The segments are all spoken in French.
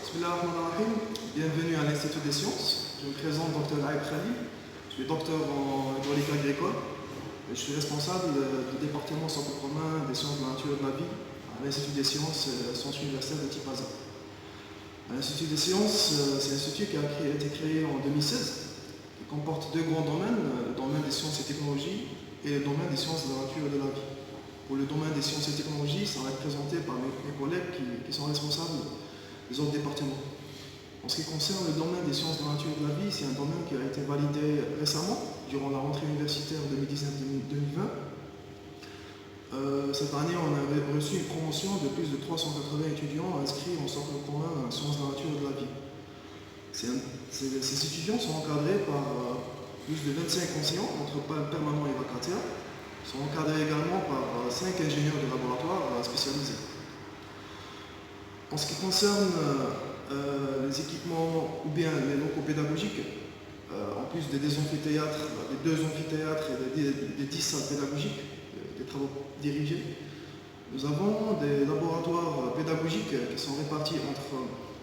Bismillahirrahmanirrahim. Bienvenue à l'Institut des sciences. Je me présente Dr Aïb Khalil. Je suis docteur en hydraulique agricole et je suis responsable du département centre commun des sciences de la nature et de la vie à l'Institut des sciences, Centre universitaire de Tipaza. L'Institut des sciences, c'est un institut qui a été créé en 2016 et comporte deux grands domaines, le domaine des sciences et technologies et le domaine des sciences de la nature et de la vie. Pour le domaine des sciences et technologies, ça va être présenté par mes collègues qui sont responsables des autres départements. En ce qui concerne le domaine des sciences de la nature et de la vie, c'est un domaine qui a été validé récemment, durant la rentrée universitaire 2019-2020. Cette année, on a reçu une promotion de plus de 380 étudiants inscrits en socle commun en sciences de la nature et de la vie. Ces étudiants sont encadrés par plus de 25 enseignants, entre permanents et vacataires. Ils sont encadrés également par 5 ingénieurs de laboratoire spécialisés. En ce qui concerne les équipements ou bien les locaux pédagogiques, en plus des amphithéâtres, des 2 amphithéâtres et des 10 salles pédagogiques, des travaux dirigés, nous avons des laboratoires pédagogiques qui sont répartis entre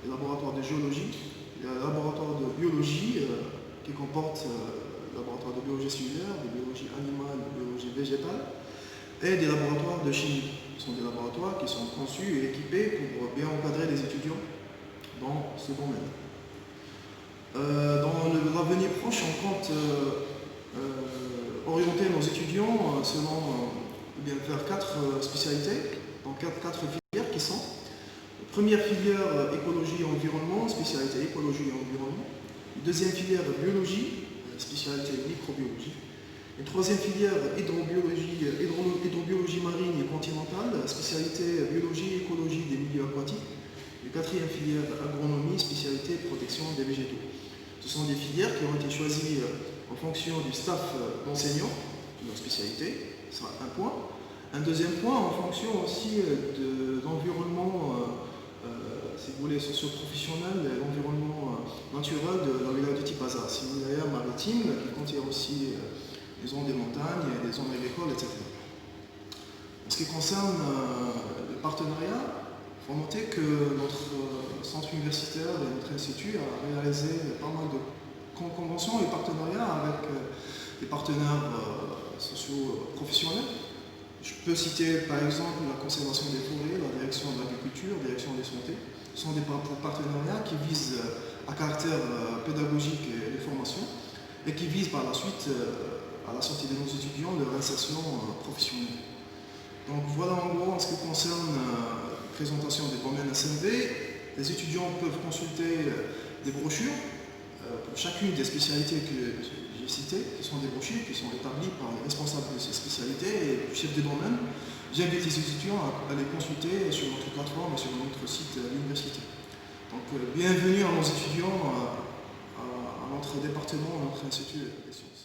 les laboratoires de géologie, les laboratoires de biologie qui comportent le laboratoire de biologie cellulaire, de biologie animale, de biologie végétale, et des laboratoires de chimie. Ce sont des laboratoires qui sont conçus et équipés pour bien encadrer les étudiants dans ce domaine. Dans l'avenir proche, on compte orienter nos étudiants vers 4 spécialités, dans 4 filières qui sont: première filière écologie et environnement, spécialité écologie et environnement; deuxième filière biologie, spécialité microbiologie; une troisième filière hydrobiologie marine et continentale, spécialité biologie et écologie des milieux aquatiques; une quatrième filière agronomie, spécialité protection des végétaux. Ce sont des filières qui ont été choisies en fonction du staff d'enseignants, de leur spécialité, ce sera un point. Un deuxième point, en fonction aussi de l'environnement, si vous voulez, socio-professionnel et l'environnement naturel de la wilaya de Tipaza. C'est une wilaya maritime qui contient aussi des zones des montagnes, des zones agricoles, etc. En ce qui concerne le partenariat, il faut noter que notre centre universitaire et notre institut a réalisé pas mal de conventions et partenariats avec des partenaires socio-professionnels. Je peux citer par exemple la conservation des forêts, la direction de l'agriculture, la direction des santé. Ce sont des partenariats qui visent à caractère pédagogique et de formation et qui visent par la suite à la sortie de nos étudiants leur insertion professionnelle. Donc voilà en gros en ce qui concerne la présentation des domaines SMV. Les étudiants peuvent consulter des brochures pour chacune des spécialités que j'ai citées, qui sont des brochures qui sont établies par les responsables de ces spécialités et du chef de domaine. J'invite les étudiants à les consulter sur notre plateforme et sur notre site à l'université. Donc bienvenue à nos étudiants, à notre département, à notre institut des sciences.